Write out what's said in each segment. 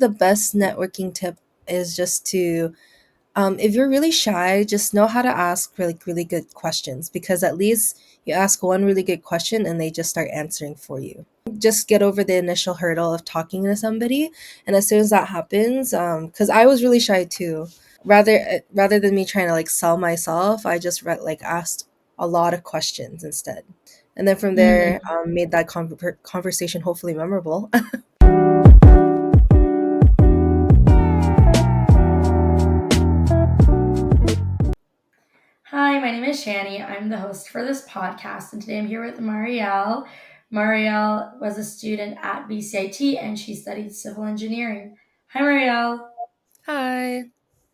the best networking tip is just to, if you're really shy, just know how to ask really good questions because at least you ask one really good question and they just start answering for you. Just get over the initial hurdle of talking to somebody, and as soon as that happens, because I was really shy too. Rather than me trying to like sell myself, I just like asked a lot of questions instead, and then from there, Mm. made that conversation hopefully memorable. Hi, my name is Shani. I'm the host for this podcast, and today I'm here with Marielle. Marielle was a student at BCIT and she studied civil engineering. Hi, Marielle. Hi,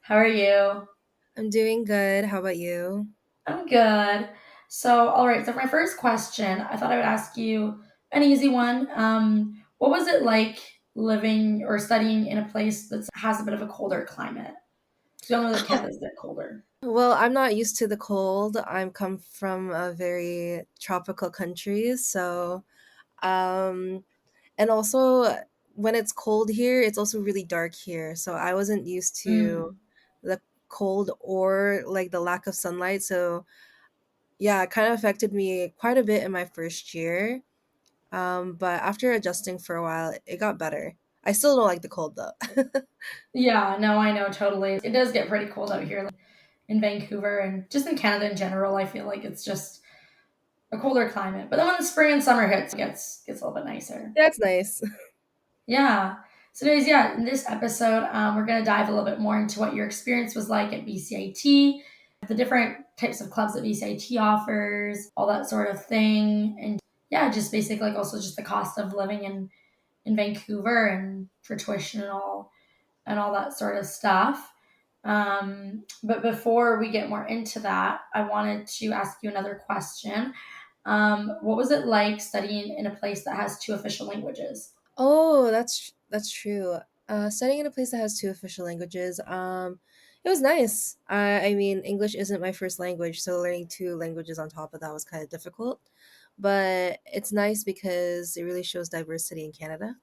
How are you? I'm doing good. How about you? I'm good. All right. So, for my first question, I thought I would ask you an easy one. What was it like living or studying in a place that has a bit of a colder climate? Because we all know that Canada's a bit colder. Well, I'm not used to the cold. I'm come from a very tropical country, so um and also when it's cold here, it's also really dark here. So I wasn't used to Mm. the cold or like the lack of sunlight. So yeah, it kind of affected me quite a bit in my first year. But after adjusting for a while, it got better. I still don't like the cold though. Yeah, no, I know totally. It does get pretty cold out here in Vancouver and just in Canada in general. I feel like it's just a colder climate. But then when the spring and summer hits, it gets a little bit nicer. That's nice. Yeah. So, anyways, yeah, in this episode, we're gonna dive a little bit more into what your experience was like at BCIT, the different types of clubs that BCIT offers, all that sort of thing, and yeah, just basically like also just the cost of living in Vancouver and for tuition and all that sort of stuff. But before we get more into that, I wanted to ask you another question. What was it like studying in a place that has two official languages? Oh, that's true. Studying in a place that has two official languages, it was nice. I mean, English isn't my first language, so learning two languages on top of that was kind of difficult. But it's nice because it really shows diversity in Canada,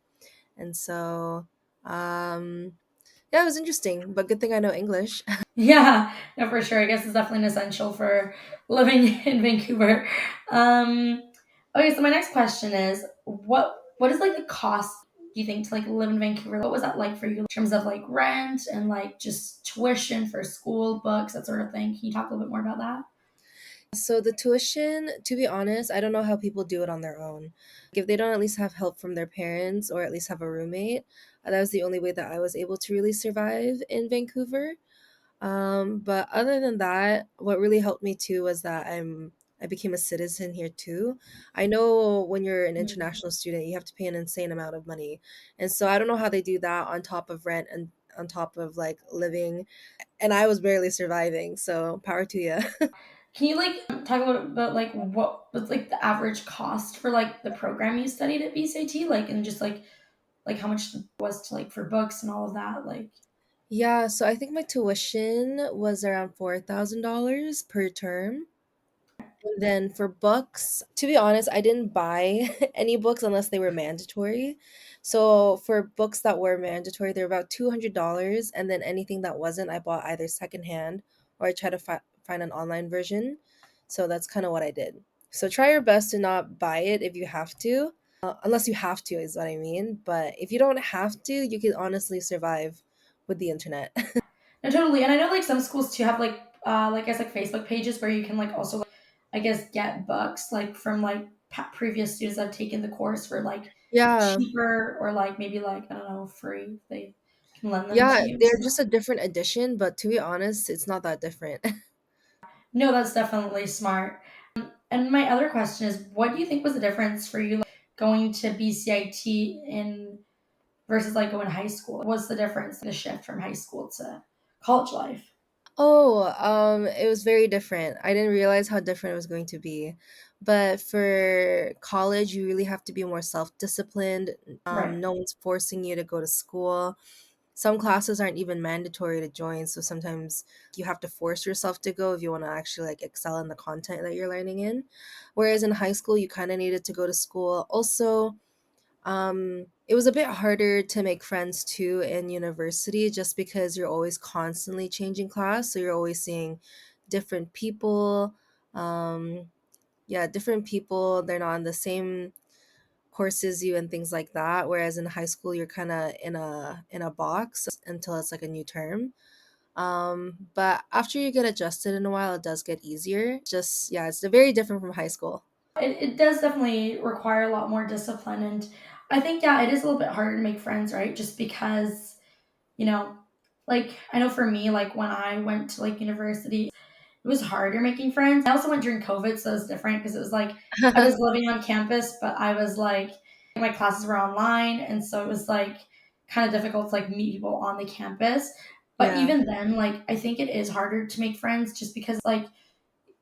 and so yeah, it was interesting. But good thing I know English. Yeah, no, for sure. I guess it's definitely an essential for living in Vancouver. Um, okay, so my next question is, what is like the cost you think to like live in Vancouver? What was that like for you in terms of like rent and like just tuition for school, books, that sort of thing? Can you talk a little bit more about that? So the tuition, to be honest, I don't know how people do it on their own. Like if they don't at least have help from their parents or at least have a roommate, that was the only way that I was able to really survive in Vancouver. But other than that, what really helped me too was that I became a citizen here too. I know when you're an Mm. international student, you have to pay an insane amount of money. And so I don't know how they do that on top of rent and on top of like living. And I was barely surviving. So power to you. Can you like talk a little bit about like what was like the average cost for like the program you studied at BCIT, like and just like how much was to like for books and all of that, like. Yeah, so I think my tuition was around $4,000 per term. And then for books, to be honest, I didn't buy any books unless they were mandatory. So for books that were mandatory, they're about $200. And then anything that wasn't, I bought either secondhand or I tried to find an online version. So that's kind of what I did. So try your best to not buy it if you have to, unless you have to, is what I mean. But if you don't have to, you can honestly survive with the internet. No, totally. And I know like some schools too have like I guess like Facebook pages where you can like also like, I guess get books like from like previous students that have taken the course for like Yeah. cheaper or like maybe like I don't know free. They can lend them to Yeah, you. they're So just a different edition, but to be honest, it's not that different. no, that's definitely smart. And my other question is, what do you think was the difference for you like, going to BCIT in versus like going to high school? What's the difference, the shift from high school to college life? Oh, it was very different. I didn't realize how different it was going to be. But for college, you really have to be more self-disciplined. Right. No one's forcing you to go to school. Some classes aren't even mandatory to join, so sometimes you have to force yourself to go if you want to actually like excel in the content that you're learning in. Whereas in high school, you kind of needed to go to school. Also, it was a bit harder to make friends too in university just because you're always constantly changing class. So you're always seeing different people. Um, yeah, different people. They're not on the same course as you and things like that. Whereas in high school, you're kind of in a box until it's like a new term. But after you get adjusted in a while, it does get easier. Just yeah, it's very different from high school. It does definitely require a lot more discipline. And I think, yeah, it is a little bit harder to make friends, right? Just because, you know, like I know for me, like when I went to like university, it was harder making friends. I also went during COVID, so it was different because it was like I was living on campus, but I was like my classes were online, and so it was like kind of difficult to like meet people on the campus. But Yeah, even then, like I think it is harder to make friends just because like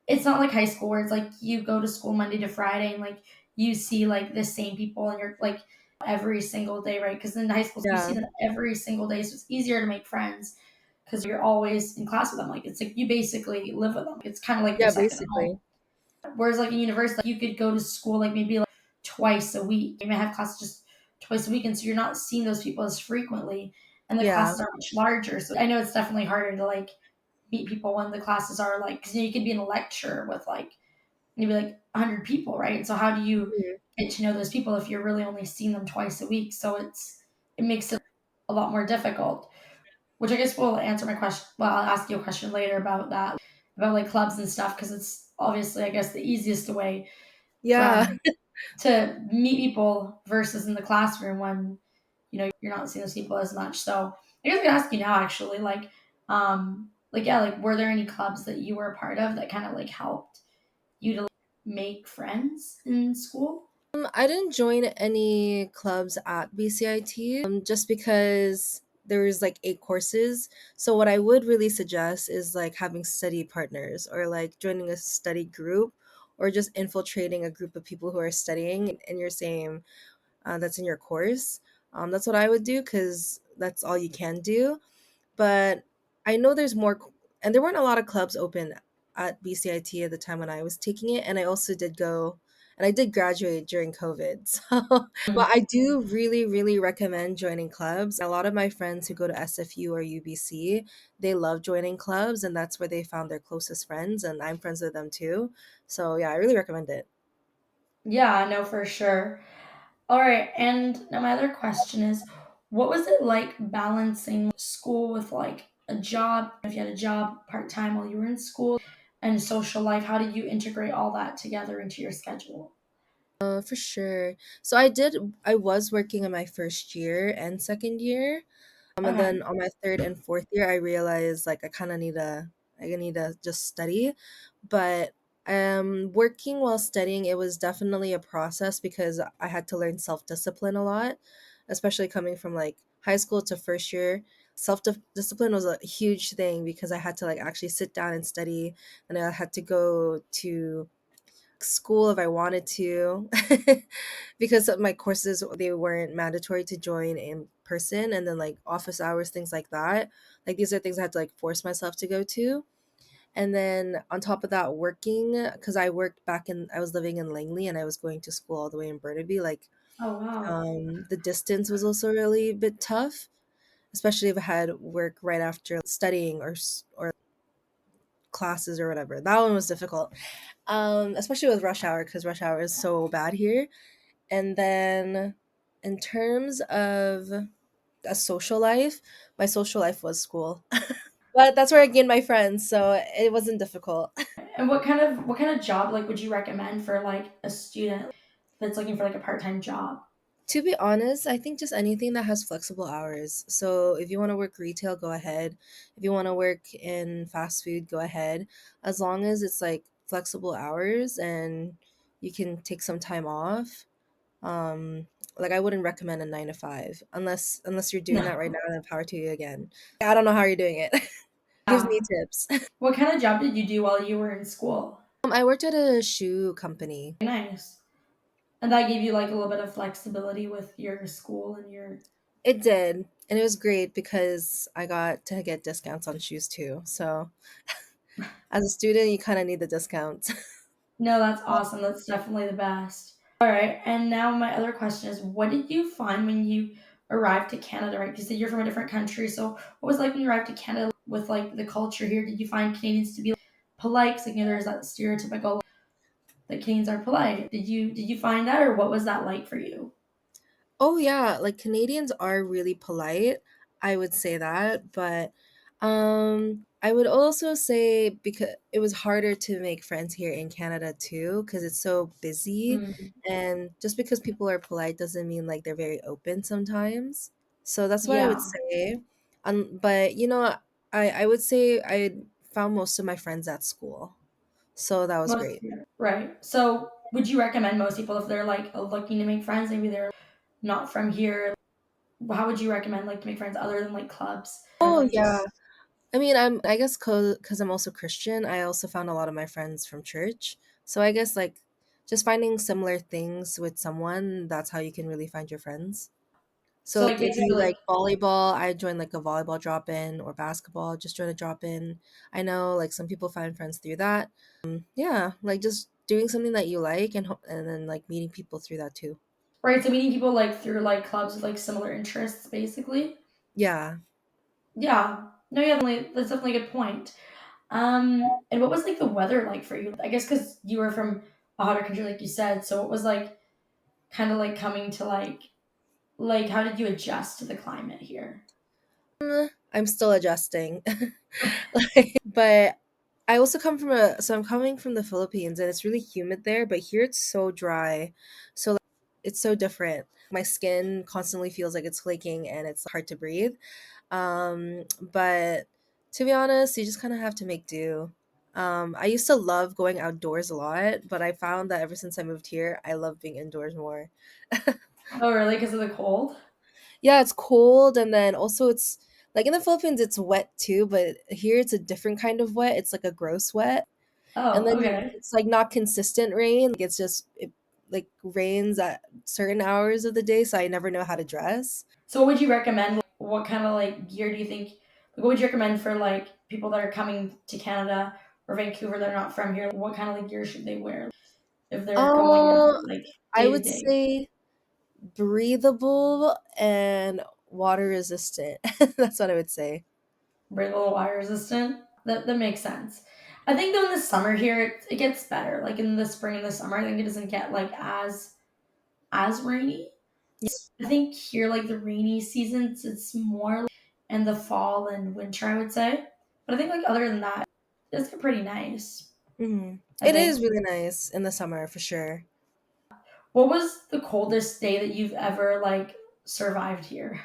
it's not like high school where it's like you go to school Monday to Friday and like you see like the same people and you're like every single day, right? Because in high school you see yeah, them every single day, so it's easier to make friends because you're always in class with them. Like it's like you basically live with them. It's kind of like your yeah, second home. basically. Whereas like in university, like, you could go to school like maybe like twice a week. You may have classes just twice a week, and so you're not seeing those people as frequently, and the Yeah, classes are much larger. So I know it's definitely harder to like meet people when the classes are like because you could be in a lecture with like maybe like 100 people, right? So how do you mhm. get to know those people if you're really only seeing them twice a week? So it makes it a lot more difficult. Which I guess will answer my question. Well, I'll ask you a question later about that, about like clubs and stuff, because it's obviously I guess the easiest way Yeah. from to meet people versus in the classroom when you're not seeing those people as much. So I guess I can ask you now actually, like yeah, like were there any clubs that you were a part of that kind of like helped you to make friends in school? I didn't join any clubs at BCIT just because there was like 8 courses. So what I would really suggest is like having study partners or like joining a study group or just infiltrating a group of people who are studying in your same that's in your course. That's what I would do because that's all you can do. But I know there's more, and there weren't a lot of clubs open at BCIT at the time when I was taking it. And I also did go, and I did graduate during COVID. So, but I do really, really recommend joining clubs. A lot of my friends who go to SFU or UBC, they love joining clubs, and that's where they found their closest friends. And I'm friends with them too. So, yeah, I really recommend it. Yeah, I know for sure. All right, and now my other question is, what was it like balancing school with like a job? If you had a job part time while you were in school and social life, how did you integrate all that together into your schedule? For sure. So I was working in my first year and second year. And Okay. then on my third and fourth year, I realized like I need to just study. But working while studying, it was definitely a process because I had to learn self-discipline a lot, especially coming from like high school to first year. Self-discipline was a huge thing because I had to like actually sit down and study, and I had to go to school if I wanted to because of my courses they weren't mandatory to join in person, and then like office hours, things like that. Like these are things I had to like force myself to go to. And then on top of that, working because I was living in Langley and I was going to school all the way in Burnaby. Like Oh wow. the distance was also really a bit tough, especially if I had work right after studying or classes or whatever. That one was difficult, especially with rush hour because rush hour is so bad here. And then in terms of a social life, my social life was school. But that's where I gained my friends, so it wasn't difficult. And what kind of job like would you recommend for like a student that's looking for like a part time job? To be honest, I think just anything that has flexible hours. So if you want to work retail, go ahead. If you want to work in fast food, go ahead. As long as it's like flexible hours and you can take some time off. Like I wouldn't recommend a 9 to 5 unless you're doing that right No. now, then power to you again. I don't know how you're doing it. Gives me Yeah. tips. What kind of job did you do while you were in school? I worked at a shoe company. Nice. And that gave you like a little bit of flexibility with your school and your. It did, and it was great because I got to get discounts on shoes too. So as a student, you kind of need the discounts. No, that's awesome. That's definitely the best. All right. And now my other question is, what did you find when you arrived to Canada? Right, you said you're from a different country. So what was it like when you arrived to Canada with like the culture here? Did you find Canadians to be polite? 'Cause, there's that stereotypical that Canadians are polite. Did you find that, or what was that like for you? Oh yeah, like Canadians are really polite. I would say that, but I would also say because it was harder to make friends here in Canada too because it's so busy, Mm, and just because people are polite doesn't mean like they're very open sometimes. So that's what I would yeah. say. But I would say I found most of my friends at school. So that was Most great. yeah, right. So would you recommend most people if they're like looking to make friends, maybe they're not from here, how would you recommend like to make friends other than like clubs? Or Oh like yeah. just I mean, I guess because I'm also Christian, I also found a lot of my friends from church. So I guess like just finding similar things with someone, that's how you can really find your friends. so So like if you basically like like volleyball, I joined like a volleyball drop in or basketball, just join a drop in. I know like some people find friends through that. Yeah, like just doing something that you like and then like meeting people through that too. right, so meeting people like through like clubs with like similar interests basically. Yeah. Yeah. No, yeah, that's definitely a good point. And what was like the weather like for you? I guess because you were from a hotter country, like you said. So what was like kind of like coming to like how did you adjust to the climate here? I'm still adjusting. Like, but I also come from I'm coming from the Philippines and it's really humid there, but here it's so dry. So like, it's so different. My skin constantly feels like it's flaking and it's hard to breathe. But to be honest, you just kind of have to make do. I used to love going outdoors a lot, but I found that ever since I moved here, I love being indoors more. Oh, really? Because of the cold? Yeah, it's cold and then also it's like in the Philippines it's wet too, but here it's a different kind of wet. It's like a gross wet. And Oh, then okay. it's like not consistent rain. Like it's just it like rains at certain hours of the day, so I never know how to dress. So what would you recommend? What kind of like gear do you think? Like, what would you recommend for like people that are coming to Canada or Vancouver that are not from here? What kind of like gear should they wear if they're going in Um, like I day to would day? say breathable and water resistant. That's what I would say. Breathable, water resistant. That makes sense. I think though in the summer here it gets better. Like in the spring and the summer, I think it doesn't get like as rainy. I think here like the rainy seasons, it's more in the fall and winter, I would say. But I think like other than that, it's pretty nice. I It think. is really nice in the summer for sure. What was the coldest day that you've ever like survived here?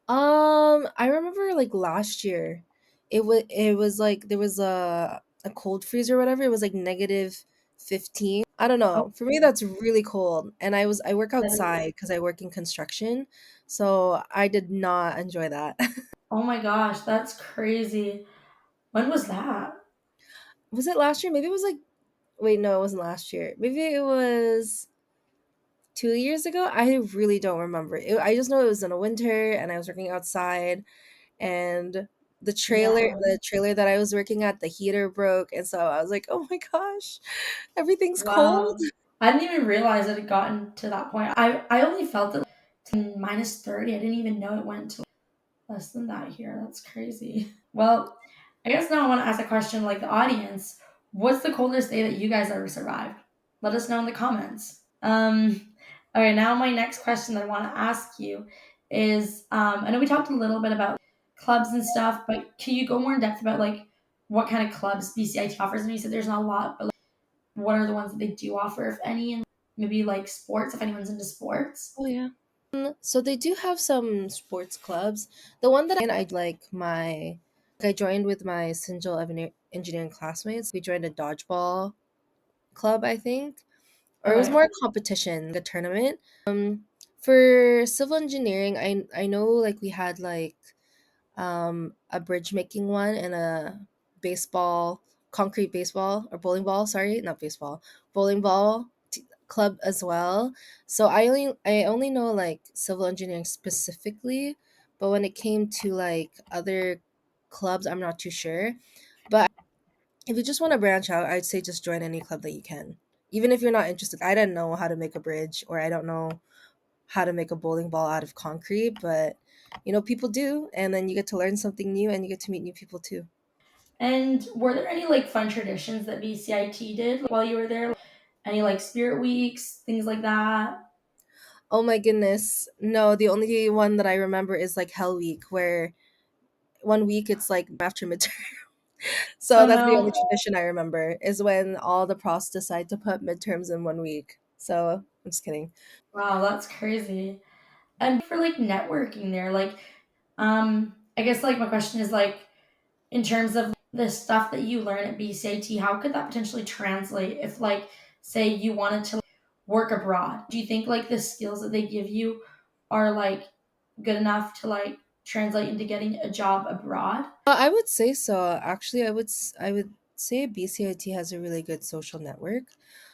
I remember like last year, it was like there was a cold freeze or whatever. It was like negative 15. I don't Oh, know. For me, that's really cold. And I work that is, outside because I work in construction, so I did not enjoy that. oh my gosh, that's crazy. When was that? Was it last year? Maybe it was like wait, no, it wasn't last year. Maybe it was 2 years ago. I really don't remember. I just know it was in a winter, and I was working outside and Yeah. the trailer that I was working at, the heater broke, and so I was like, "Oh my gosh, everything's cold." Wow. I didn't even realize it had gotten to that point. I only felt it to minus 30. I didn't even know it went to less than that here. That's crazy. Well, I guess now I want to ask a question like the audience. What's the coldest day that you guys ever survived? Let us know in the comments. All right, now my next question that I want to ask you is I know we talked a little bit about clubs and stuff, but can you go more in depth about like what kind of clubs BCIT offers? And you said there's not a lot, but like, what are the ones that they do offer, if any, and maybe like sports, if anyone's into sports? Oh yeah. So they do have some sports clubs. The one that I like I joined with my engineering classmates. We joined a dodgeball club, I think, or it was Okay. more a competition, like a tournament. For civil engineering, I know like we had like a bridge making one and a baseball, concrete baseball or bowling ball. Sorry, not baseball, bowling ball club as well. So I only know like civil engineering specifically, but when it came to like other clubs, I'm not too sure. But if you just want to branch out, I'd say just join any club that you can. Even if you're not interested, I don't know how to make a bridge, or I don't know how to make a bowling ball out of concrete, but people do, and then you get to learn something new and you get to meet new people too. And were there any like fun traditions that BCIT did while you were there? Any like spirit weeks, things like that? Oh my goodness. No, the only one that I remember is like Hell Week, where one week it's like after midterm. So Oh that's the no. only tradition I remember is when all the profs decide to put midterms in one week. So I'm just kidding. Wow, that's crazy. And for like networking there, like I guess like my question is like in terms of the stuff that you learn at BCIT, how could that potentially translate if like say you wanted to work abroad? Do you think like the skills that they give you are like good enough to like translate into getting a job abroad? I would say so. Actually, I would say BCIT has a really good social network.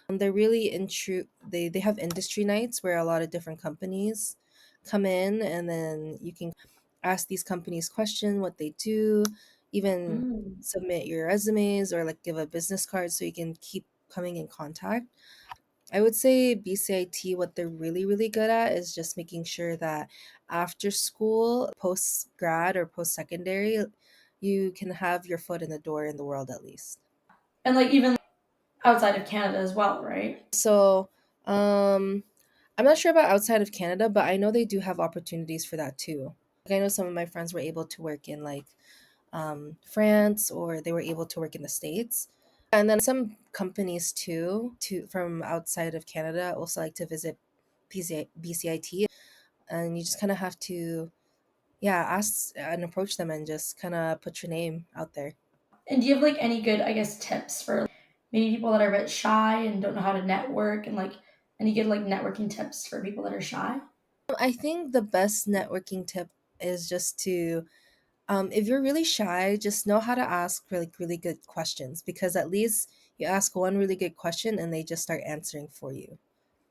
They're really intru they have industry nights where a lot of different companies come in, and then you can ask these companies question what they do, even Mm. submit your resumes or like give a business card so you can keep coming in contact. I would say BCIT, what they're really, really good at is just making sure that after school, post grad or post secondary, you can have your foot in the door in the world at least. And like even outside of Canada as well, right? So, I'm not sure about outside of Canada, but I know they do have opportunities for that too. Like I know some of my friends were able to work in like France, or they were able to work in the States. And then some companies too, from outside of Canada also like to visit BCIT, and you just kind of have to, yeah, ask and approach them and just kind of put your name out there. And do you have like any good, I guess, tips for maybe people that are a bit shy and don't know how to network and like any good like networking tips for people that are shy? I think the best networking tip is just to, if you're really shy, just know how to ask really good questions, because at least you ask one really good question and they just start answering for you.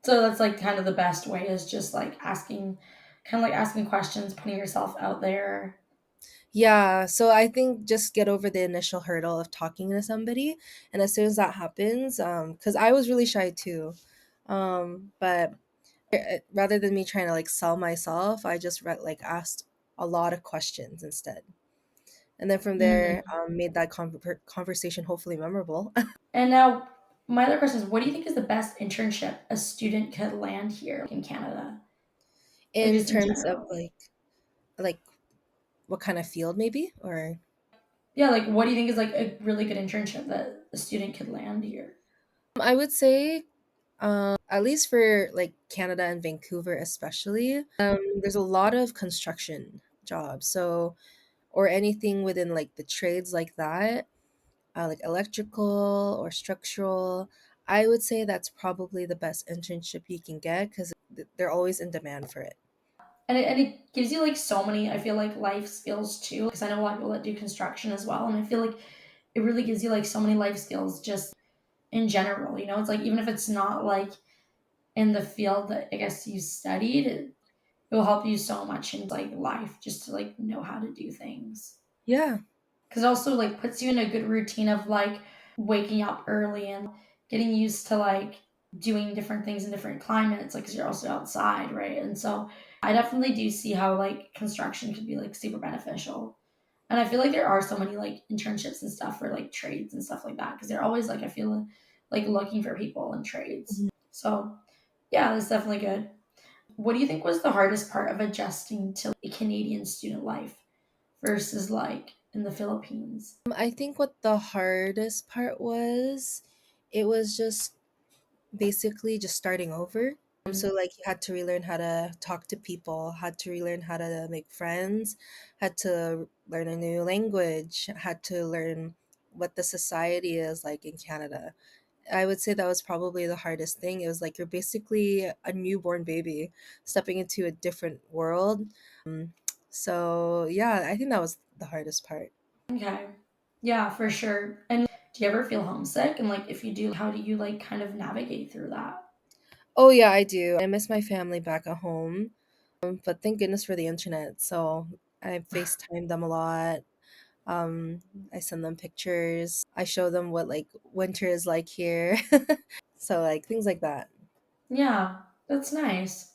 So that's like kind of the best way is just like asking, kind of like asking questions, putting yourself out there. Yeah, so I think just get over the initial hurdle of talking to somebody, and as soon as that happens, because I was really shy too, but rather than me trying to like sell myself, I just like asked a lot of questions instead, and then from Mm. there, made that conversation hopefully memorable. And now, my other question is, what do you think is the best internship a student could land here in Canada, like In just in terms of general? like what kind of field maybe, or Yeah, like what do you think is like a really good internship that a student could land here? I would say, at least for like Canada and Vancouver especially, there's a lot of construction jobs. So, or anything within like the trades like that, like electrical or structural. I would say that's probably the best internship you can get, because they're always in demand for it. And it gives you like so many, I feel like life skills too, because I know a lot of people that do construction as well, and I feel like it really gives you like so many life skills just in general. It's like even if it's not like in the field that I guess you studied, it will help you so much in like life just to like know how to do things. Yeah. Because it also like puts you in a good routine of like waking up early and getting used to like doing different things in different climates, like because you're also outside, right? And so I definitely do see how like construction could be like super beneficial. And I feel like there are so many like internships and stuff for like trades and stuff like that because they're always like I feel like looking for people in trades. Mhm. So yeah, that's definitely good. What do you think was the hardest part of adjusting to a Canadian student life versus like in the Philippines? I think what the hardest part was, it was just basically just starting over. So like you had to relearn how to talk to people, had to relearn how to make friends, had to learn a new language, had to learn what the society is like in Canada. I would say that was probably the hardest thing. It was like you're basically a newborn baby stepping into a different world. So yeah, I think that was the hardest part. Okay. Yeah, for sure. And do you ever feel homesick? And like if you do, how do you like kind of navigate through that? Oh yeah, I do. I miss my family back at home. But thank goodness for the internet. So I FaceTime them a lot. Um, I send them pictures. I show them what like winter is like here. So like things like that. Yeah, that's nice.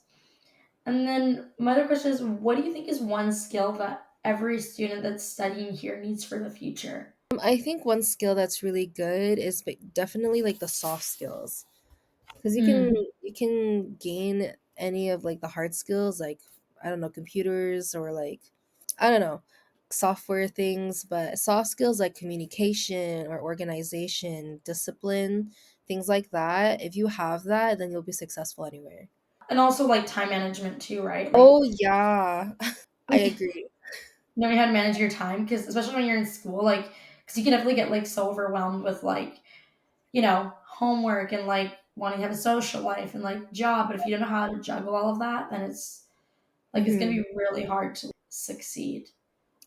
And then my other question is, what do you think is one skill that every student that's studying here needs for the future? I think one skill that's really good is definitely like the soft skills, because Mm. you can gain any of like the hard skills, like I don't know, computers or like I don't know, software things, but soft skills like communication or organization, discipline, things like that. If you have that, then you'll be successful anywhere. And also like time management too, right? Like Oh yeah, I agree. knowing how to manage your time, because especially when you're in school, like because you can definitely get like so overwhelmed with like homework and like wanting to have a social life and like job, but if you don't know how to juggle all of that, then it's gonna Hmm. be really hard to succeed.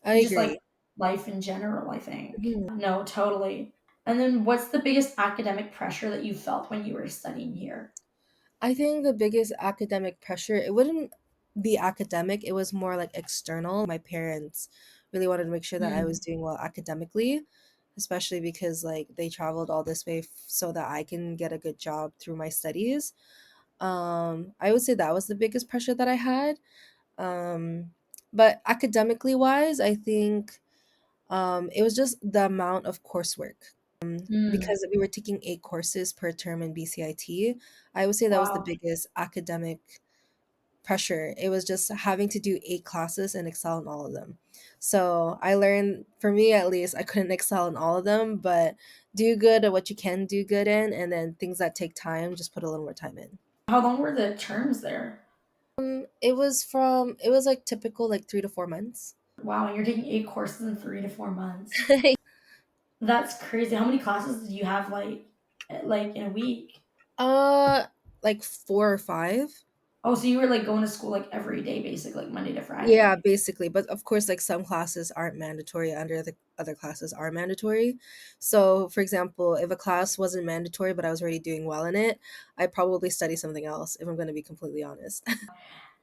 I And just like agree. life in general, I think. Mhm. No, totally. And then what's the biggest academic pressure that you felt when you were studying here? I think the biggest academic pressure, it wouldn't be academic, it was more like external. My parents really wanted to make sure that I was Mm. doing well academically, especially because like they traveled all this way so that I can get a good job through my studies. I would say that was the biggest pressure that I had. Um, but academically wise, I think it was just the amount of coursework. Mm. Because we were taking 8 courses per term in BCIT, I would say that was the Wow. biggest academic pressure. It was just having to do 8 classes and excel in all of them. So I learned, for me at least, I couldn't excel in all of them, but do good at what you can do good in, and then things that take time, just put a little more time in. How long were the terms there? It was like typical, like 3 to 4 months. Wow, and you're taking 8 courses in 3 to 4 months. That's crazy. How many classes did you have like in a week? uh, like 4 or 5. Oh, so you were like going to school like every day, basically, like Monday to Yeah, Friday. basically. But of course, like some classes aren't mandatory, under the other classes are mandatory. So, for example, if a class wasn't mandatory, but I was already doing well in it, I'd probably study something else, if I'm going to be completely honest.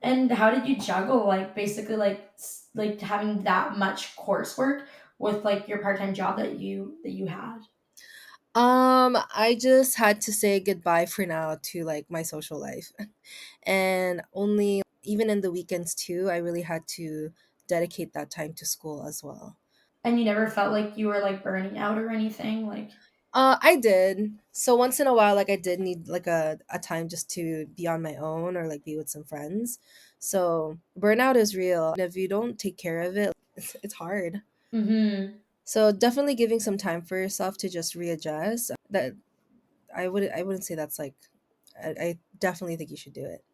And how did you juggle like basically like having that much coursework with like your part-time job that you had? I just had to say goodbye for now to like my social life. And only even in the weekends too, I really had to dedicate that time to school as well. And you never felt like you were like burning out or anything? Like I did. So once in a while, like I did need like a time just to be on my own or like be with some friends. So burnout is real. And if you don't take care of it, it's hard. mm-hmm. So definitely giving some time for yourself to just readjust. That I wouldn't say that's like I definitely think you should do it.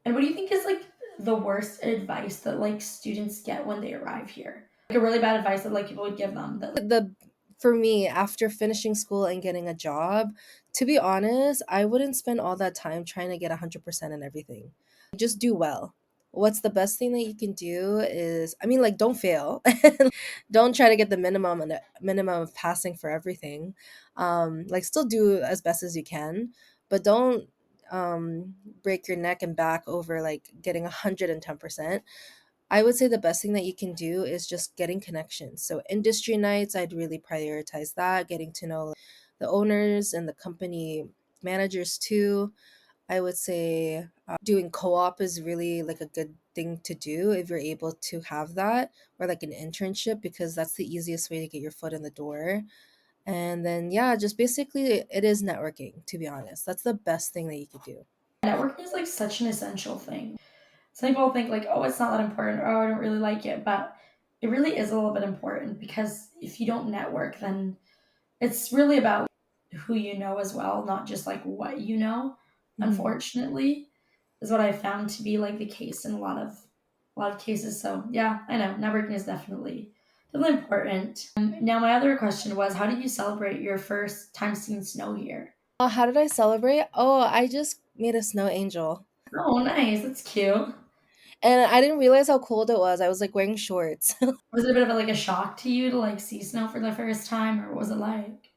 And what do you think is like the worst advice that like students get when they arrive here? Like a really bad advice that like people would give them that like, The For me, after finishing school and getting a job, to be honest, I wouldn't spend all that time trying to get 100% in everything. Just do well. What's the best thing that you can do is, I mean, like, don't fail. Don't try to get the minimum of passing for everything. Like, still do as best as you can, but don't break your neck and back over like getting 110%. I would say the best thing that you can do is just getting connections. So industry nights, I'd really prioritize that, getting to know the owners and the company managers too. I would say doing co-op is really like a good thing to do if you're able to have that, or like an internship, because that's the easiest way to get your foot in the door. And then yeah, just basically it is networking, to be honest. That's the best thing that you could do. networking is like such an essential thing. Some people think like, oh, it's not that important, or oh, I don't really like it, but it really is a little bit important because if you don't network, then it's really about who you know as well, not just like what you know. Mhm. Unfortunately, is what I found to be like the case in a lot of cases. So yeah, I know networking is definitely important. Now my other question was, how did you celebrate your first time seeing snow here? How did I celebrate? Oh, I just made a snow angel. Oh, nice, that's cute. And I didn't realize how cold it was. I was like wearing shorts. Was it a bit of like a shock to you to like see snow for the first time, or what was it like?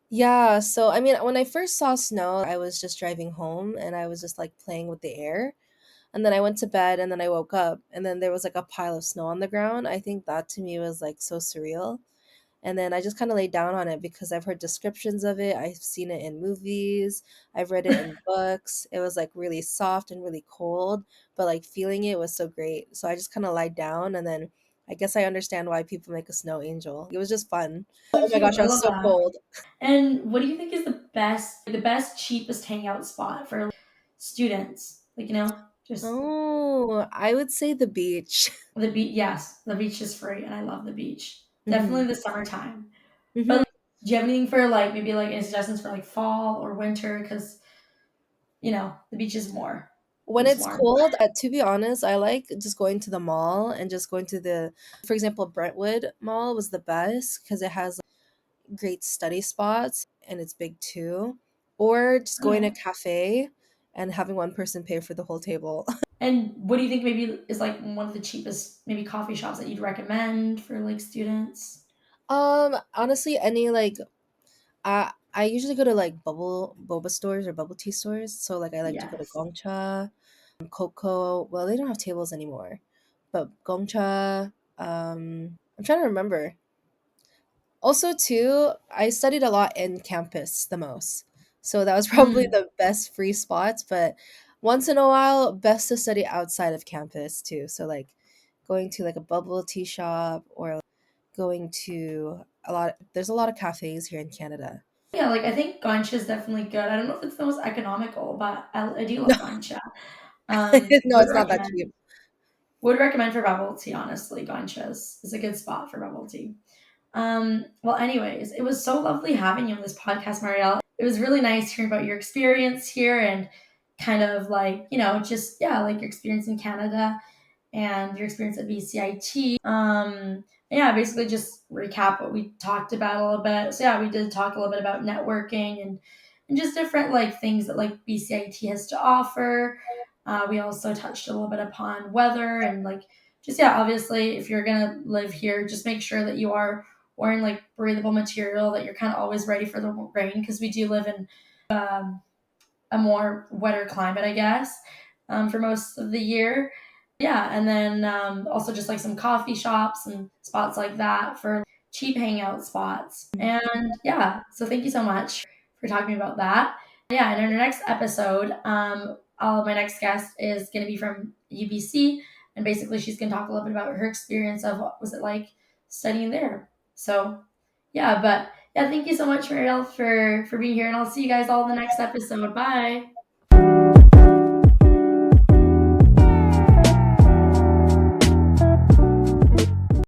Yeah, so I mean, when I first saw snow, I was just driving home and I was just like playing with the air. And then I went to bed and then I woke up and then there was like a pile of snow on the ground. I think that to me was like so surreal. And then I just kind of laid down on it because I've heard descriptions of it. I've seen it in movies. I've read it in books. It was like really soft and really cold, but like feeling it was so great. So I just kind of lied down, and then I guess I understand why people make a snow angel. It was just fun. So Oh my cute. gosh, I I was love so that. cold. And what do you think is the best, cheapest hangout spot for students? Like, just Oh, I would say the beach. the beach. Yes, the beach is free, and I love the beach. Hmm. Definitely the summertime. But Hmm. like, do you have anything for like maybe like any suggestions for like fall or winter? Because the beach is more When just it's warm. cold, to be honest, I like just going to the mall and just going to for example, Brentwood Mall was the best because it has great study spots and it's big too. Or just going to a Okay. cafe and having one person pay for the whole table. And what do you think maybe is like one of the cheapest maybe coffee shops that you'd recommend for like students? Honestly, any like I usually go to like bubble boba stores or bubble tea stores. So like I like to go to Yes. Gongcha, Coco. Well, they don't have tables anymore, but Gongcha. I'm trying to remember. Also, too, I studied a lot in campus the most. So that was probably Mm. the best free spots, but once in a while, best to study outside of campus too. So like going to like a bubble tea shop or going to there's a lot of cafes here in Canada. Yeah, like I think Gancha is definitely good. I don't know if it's the most economical, but I do love Gancha. No, Would it's not that recommend cheap. would recommend for bubble tea. Honestly, Gancha is a good spot for bubble tea. Well, anyways, it was so lovely having you on this podcast, Marielle. It was really nice hearing about your experience here and kind of like, just, yeah, like your experience in Canada and your experience at BCIT. Yeah, basically just recap what we talked about a little bit. So yeah, we did talk a little bit about networking and just different like things that like BCIT has to offer. We also touched a little bit upon weather and like just yeah, obviously if you're gonna live here, just make sure that you are wearing like breathable material, that you're kind of always ready for the rain because we do live in a more wetter climate, I guess, for most of the year. Yeah, and then also just like some coffee shops and spots like that for cheap hangout spots. And yeah, so thank you so much for talking about that. Yeah, and in our next episode, my next guest is going to be from UBC, and basically she's going to talk a little bit about her experience of what was it like studying there. So yeah, but yeah, thank you so much, Marielle, for being here, and I'll see you guys all in the next episode. Bye.